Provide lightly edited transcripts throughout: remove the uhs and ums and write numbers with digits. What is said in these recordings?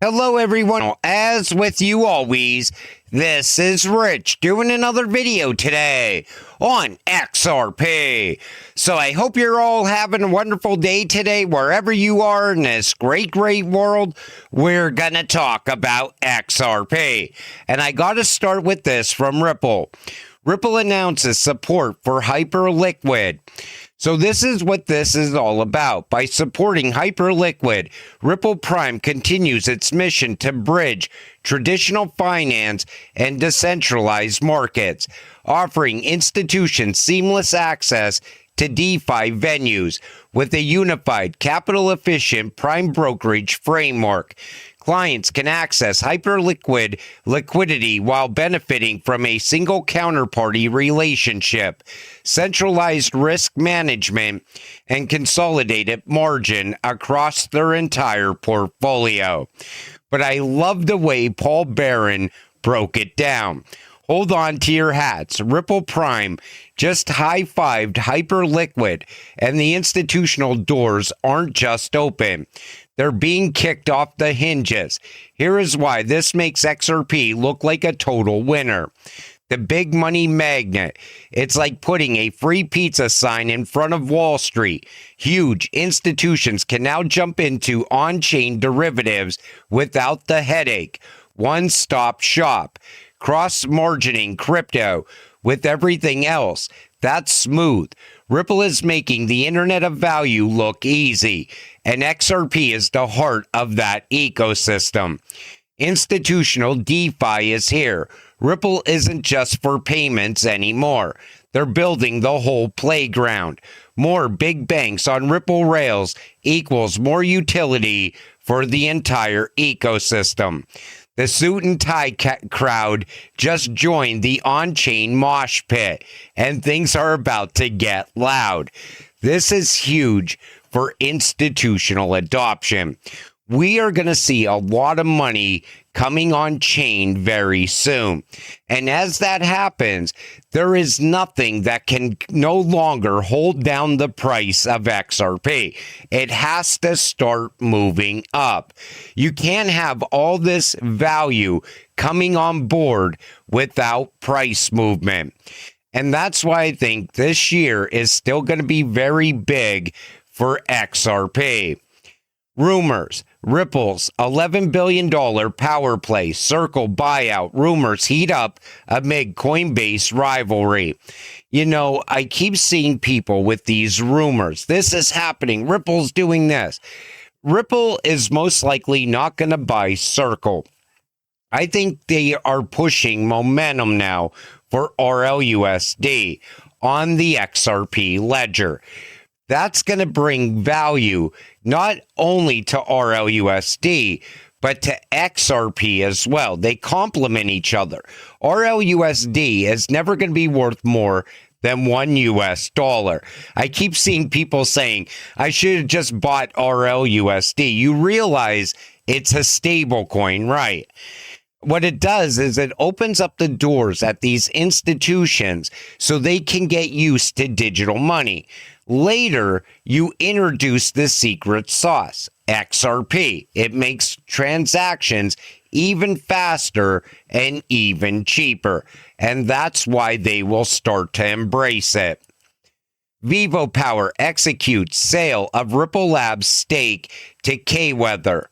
Hello everyone, as with you always, this is Rich doing another video today on XRP. So I hope you're all having a wonderful day today wherever you are in this great world. We're gonna talk about XRP. And I gotta start with this from Ripple. Ripple announces support for Hyperliquid. So this is what this is all about. By supporting Hyperliquid, Ripple Prime continues its mission to bridge traditional finance and decentralized markets, offering institutions seamless access to DeFi venues with a unified, capital-efficient prime brokerage framework. Clients can access Hyperliquid liquidity while benefiting from a single counterparty relationship, centralized risk management, and consolidated margin across their entire portfolio. But I love the way Paul Barron broke it down. Hold on to your hats. Ripple Prime just high-fived Hyperliquid, and the institutional doors aren't just open. They're being kicked off the hinges. Here is why this makes XRP look like a total winner. The big money magnet. It's like putting a free pizza sign in front of Wall Street. Huge institutions can now jump into on-chain derivatives without the headache. One-stop shop. Cross-margining crypto with everything else. That's smooth. Ripple is making the Internet of Value look easy, and XRP is the heart of that ecosystem. Institutional DeFi is here. Ripple isn't just for payments anymore. They're building the whole playground. More big banks on Ripple rails equals more utility for the entire ecosystem. The suit and tie crowd just joined the on-chain mosh pit, and things are about to get loud. This is huge for institutional adoption. We are going to see a lot of money coming on chain very soon. And as that happens, there is nothing that can no longer hold down the price of XRP. It has to start moving up. You can't have all this value coming on board without price movement. And that's why I think this year is still going to be very big for XRP. Rumors. Ripple's $11 billion power play, Circle buyout. Rumors heat up amid Coinbase rivalry. You know, I keep seeing people with these rumors. This is happening. Ripple's doing this. Ripple is most likely not going to buy Circle. I think they are pushing momentum now for RLUSD on the XRP ledger. That's going to bring value not only to RLUSD, but to XRP as well. They complement each other. RLUSD is never going to be worth more than $1. I keep seeing people saying, I should have just bought RLUSD. You realize it's a stable coin, right? What it does is it opens up the doors at these institutions so they can get used to digital money. Later, you introduce the secret sauce, XRP. It makes transactions even faster and even cheaper. And that's why they will start to embrace it. Vivo Power executes sale of Ripple Labs stake to K-Weather.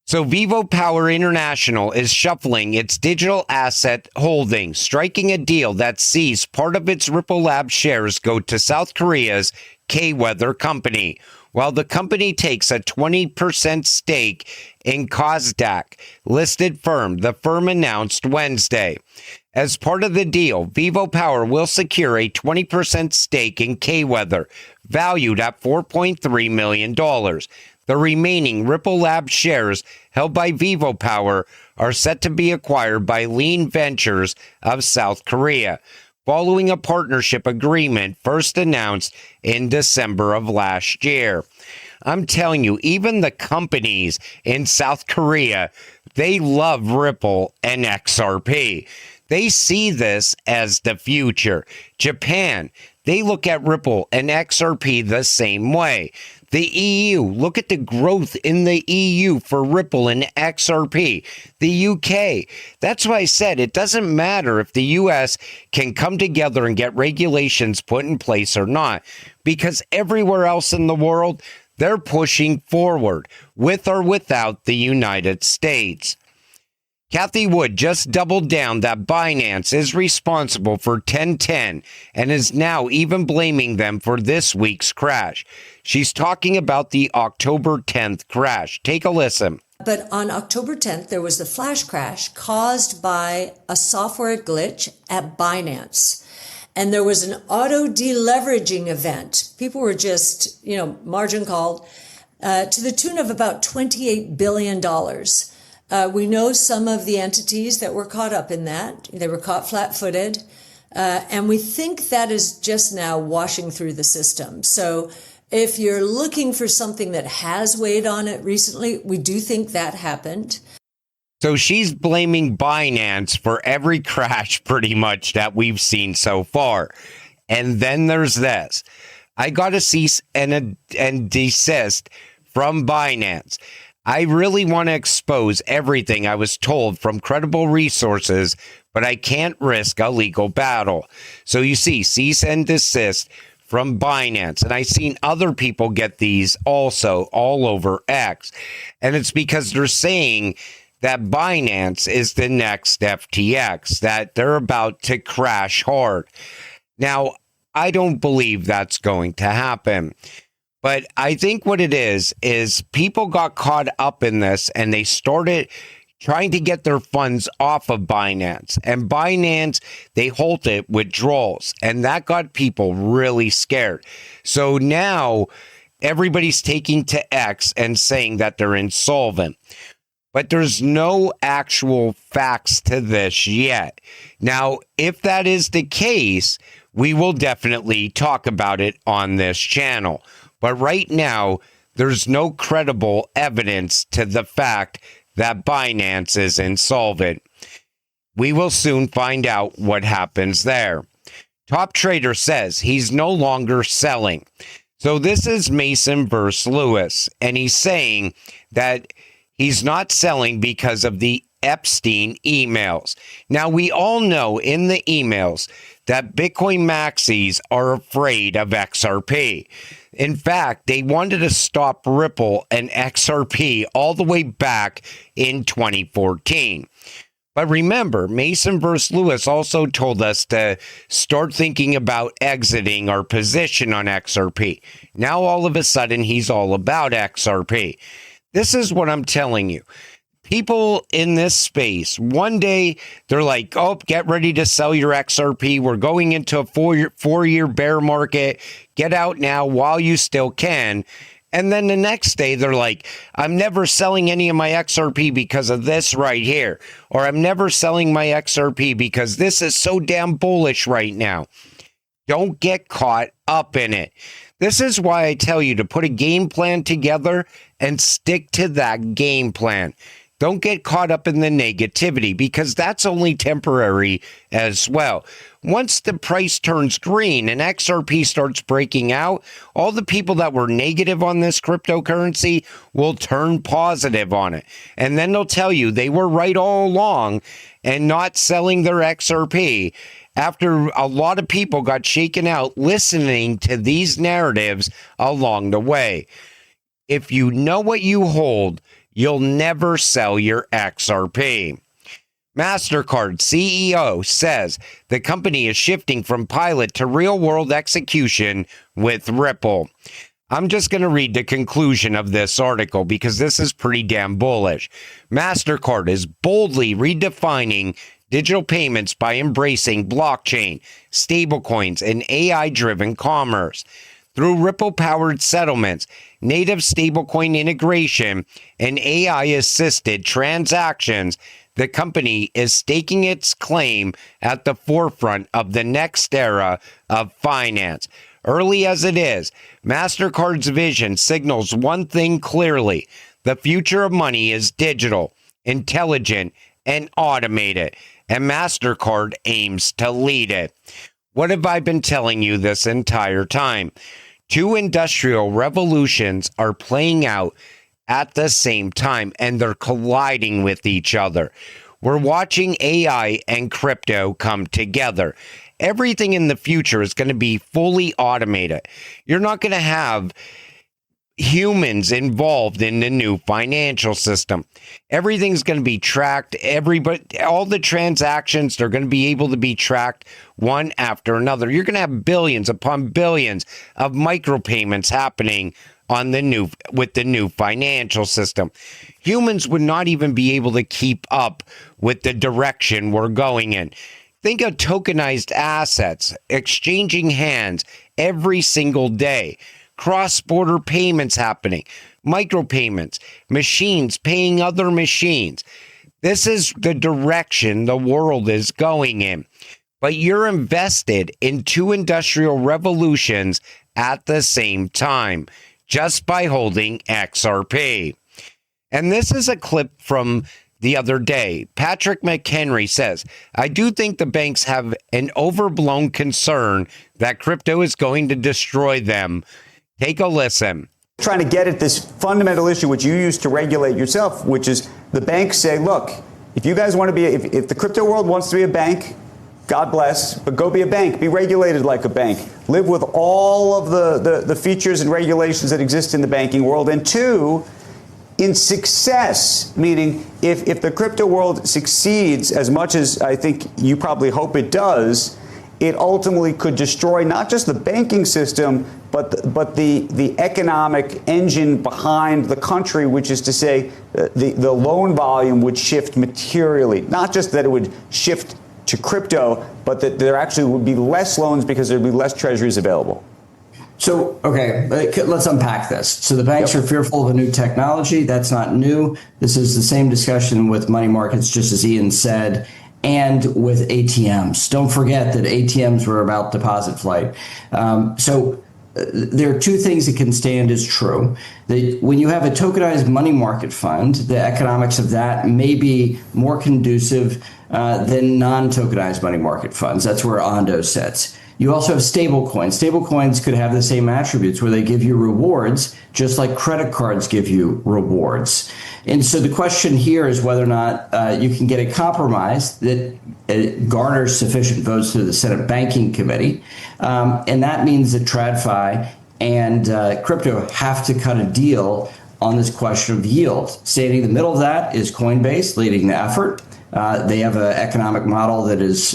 So Vivo Power International is shuffling its digital asset holdings, striking a deal that sees part of its Ripple Labs shares go to South Korea's K-Weather company, while the company takes a 20% stake in Kosdaq listed firm, the firm announced Wednesday. As part of the deal, Vivo Power will secure a 20% stake in K-Weather, valued at $4.3 million. The remaining Ripple Labs shares held by Vivo Power are set to be acquired by Lean Ventures of South Korea, following a partnership agreement first announced in December of last year. I'm telling you, even the companies in South Korea, they love Ripple and XRP. They see this as the future. Japan, they look at Ripple and XRP the same way. The EU, look at the growth in the EU for Ripple and XRP. The UK, that's why I said it doesn't matter if the US can come together and get regulations put in place or not, because everywhere else in the world, they're pushing forward, with or without the United States. Kathy Wood just doubled down that Binance is responsible for 1010 and is now even blaming them for this week's crash. She's talking about the October 10th crash. Take a listen. But on October 10th, there was the flash crash caused by a software glitch at Binance. And there was an auto deleveraging event. People were just, margin called to the tune of about $28 billion. We know some of the entities that were caught up in that. They were caught flat-footed. And we think that is just now washing through the system. So if you're looking for something that has weighed on it recently, we do think that happened. So she's blaming Binance for every crash pretty much that we've seen so far. And then there's this. I got a cease and desist from Binance. I really want to expose everything I was told from credible resources, but I can't risk a legal battle. So you see, cease and desist from Binance. And I've seen other people get these also all over X. And it's because they're saying that Binance is the next FTX, that they're about to crash hard. Now, I don't believe that's going to happen. But I think what it is people got caught up in this and they started trying to get their funds off of Binance. And Binance, they halted withdrawals. And that got people really scared. So now everybody's taking to X and saying that they're insolvent. But there's no actual facts to this yet. Now, if that is the case, we will definitely talk about it on this channel. But right now, there's no credible evidence to the fact that Binance is insolvent. We will soon find out what happens there. Top Trader says he's no longer selling. So this is Mason versus Lewis, and he's saying that he's not selling because of the Epstein emails. Now, we all know in the emails that Bitcoin maxis are afraid of XRP. In fact, they wanted to stop Ripple and XRP all the way back in 2014. But remember, Mason versus Lewis also told us to start thinking about exiting our position on XRP. Now, all of a sudden, he's all about XRP. This is what I'm telling you. People in this space, one day they're like, oh, get ready to sell your XRP. We're going into a four-year bear market. Get out now while you still can. And then the next day they're like, I'm never selling any of my XRP because of this right here. Or I'm never selling my XRP because this is so damn bullish right now. Don't get caught up in it. This is why I tell you to put a game plan together and stick to that game plan. Don't get caught up in the negativity because that's only temporary as well. Once the price turns green and XRP starts breaking out, all the people that were negative on this cryptocurrency will turn positive on it. And then they'll tell you they were right all along and not selling their XRP after a lot of people got shaken out listening to these narratives along the way. If you know what you hold, you'll never sell your XRP. MasterCard CEO says the company is shifting from pilot to real-world execution with Ripple. I'm just going to read the conclusion of this article because this is pretty damn bullish. MasterCard is boldly redefining digital payments by embracing blockchain, stablecoins, and AI-driven commerce. Through Ripple-powered settlements, native stablecoin integration, and AI-assisted transactions, the company is staking its claim at the forefront of the next era of finance. Early as it is, MasterCard's vision signals one thing clearly. The future of money is digital, intelligent, and automated, and MasterCard aims to lead it. What have I been telling you this entire time? Two industrial revolutions are playing out at the same time, and they're colliding with each other. We're watching AI and crypto come together. Everything in the future is going to be fully automated. You're not going to have humans involved in the new financial system. Everything's going to be tracked. All the transactions, they're going to be able to be tracked one after another. You're going to have billions upon billions of micropayments happening with the new financial system. Humans would not even be able to keep up with the direction we're going in. Think of tokenized assets exchanging hands every single day. Cross-border payments happening, micropayments, machines paying other machines. This is the direction the world is going in. But you're invested in two industrial revolutions at the same time, just by holding XRP. And this is a clip from the other day. Patrick McHenry says, I do think the banks have an overblown concern that crypto is going to destroy them. Take a listen. Trying to get at this fundamental issue, which you used to regulate yourself, which is the banks say, look, if you guys want to be, if the crypto world wants to be a bank, God bless, but go be a bank, be regulated like a bank, live with all of the features and regulations that exist in the banking world. And two, in success, meaning if the crypto world succeeds as much as I think you probably hope it does, it ultimately could destroy not just the banking system, but the economic engine behind the country, which is to say the loan volume would shift materially. Not just that it would shift to crypto, but that there actually would be less loans because there'd be less treasuries available. So, okay, let's unpack this. So the banks are fearful of a new technology. That's not new. This is the same discussion with money markets, just as Ian said, and with ATMs. Don't forget that ATMs were about deposit flight. There are two things that can stand as true. That when you have a tokenized money market fund, the economics of that may be more conducive than non-tokenized money market funds. That's where Ondo sits. You also have stable coins. Stable coins could have the same attributes where they give you rewards, just like credit cards give you rewards. And so the question here is whether or not you can get a compromise that garners sufficient votes through the Senate Banking Committee. And that means that TradFi and crypto have to cut a deal on this question of yield. Standing in the middle of that is Coinbase leading the effort. They have an economic model that is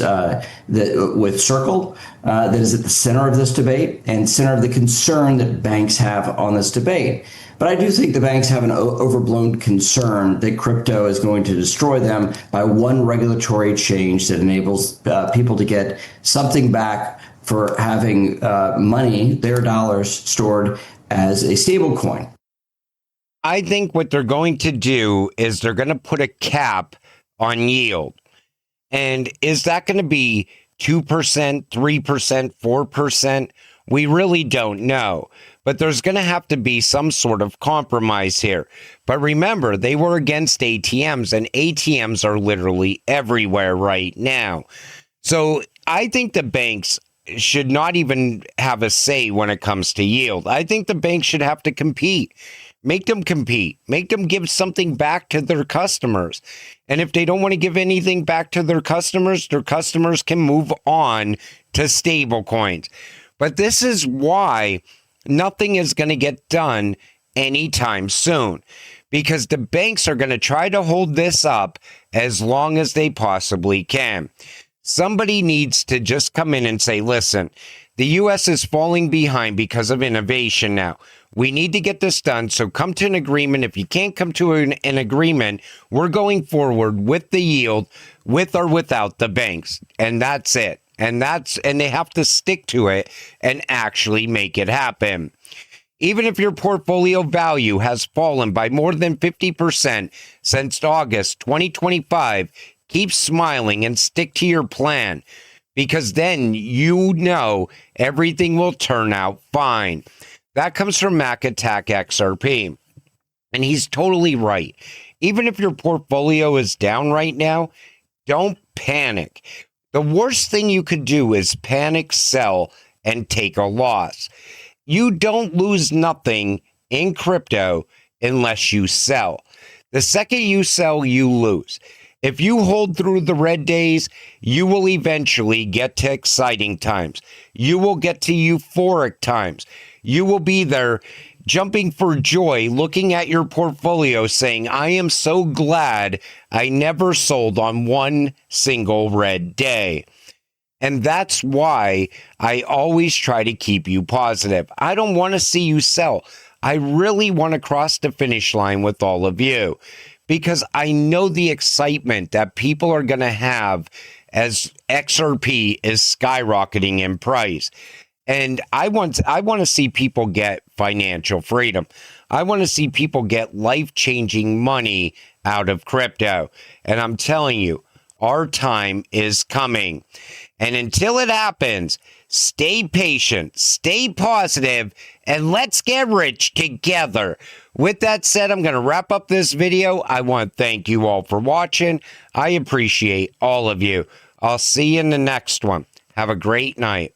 with Circle that is at the center of this debate and center of the concern that banks have on this debate. But I do think the banks have an overblown concern that crypto is going to destroy them by one regulatory change that enables people to get something back for having money, their dollars, stored as a stable coin. I think what they're going to do is they're going to put a cap on yield. And is that going to be 2%, 3%, 4%? We really don't know. But there's going to have to be some sort of compromise here. But remember, they were against ATMs, and ATMs are literally everywhere right now. So I think the banks should not even have a say when it comes to yield. I think the banks should have to compete. Make them compete. Make them give something back to their customers. And if they don't want to give anything back to their customers can move on to stable coins. But this is why nothing is going to get done anytime soon, because the banks are going to try to hold this up as long as they possibly can. Somebody needs to just come in and say, listen, the U.S. is falling behind because of innovation now. We need to get this done, so come to an agreement. If you can't come to an agreement, we're going forward with the yield, with or without the banks. And that's it. And they have to stick to it and actually make it happen. Even if your portfolio value has fallen by more than 50% since August 2025, keep smiling and stick to your plan, because then you know everything will turn out fine. That comes from Mac Attack XRP. And he's totally right. Even if your portfolio is down right now, don't panic. The worst thing you could do is panic, sell, and take a loss. You don't lose nothing in crypto unless you sell. The second you sell, you lose. If you hold through the red days, you will eventually get to exciting times. You will get to euphoric times. You will be there jumping for joy, looking at your portfolio saying, I am so glad I never sold on one single red day. And that's why I always try to keep you positive. I don't want to see you sell. I really want to cross the finish line with all of you, because I know the excitement that people are going to have as XRP is skyrocketing in price. And I want to see people get financial freedom. I want to see people get life-changing money out of crypto. And I'm telling you, our time is coming. And until it happens, stay patient, stay positive, and let's get rich together. With that said, I'm going to wrap up this video. I want to thank you all for watching. I appreciate all of you. I'll see you in the next one. Have a great night.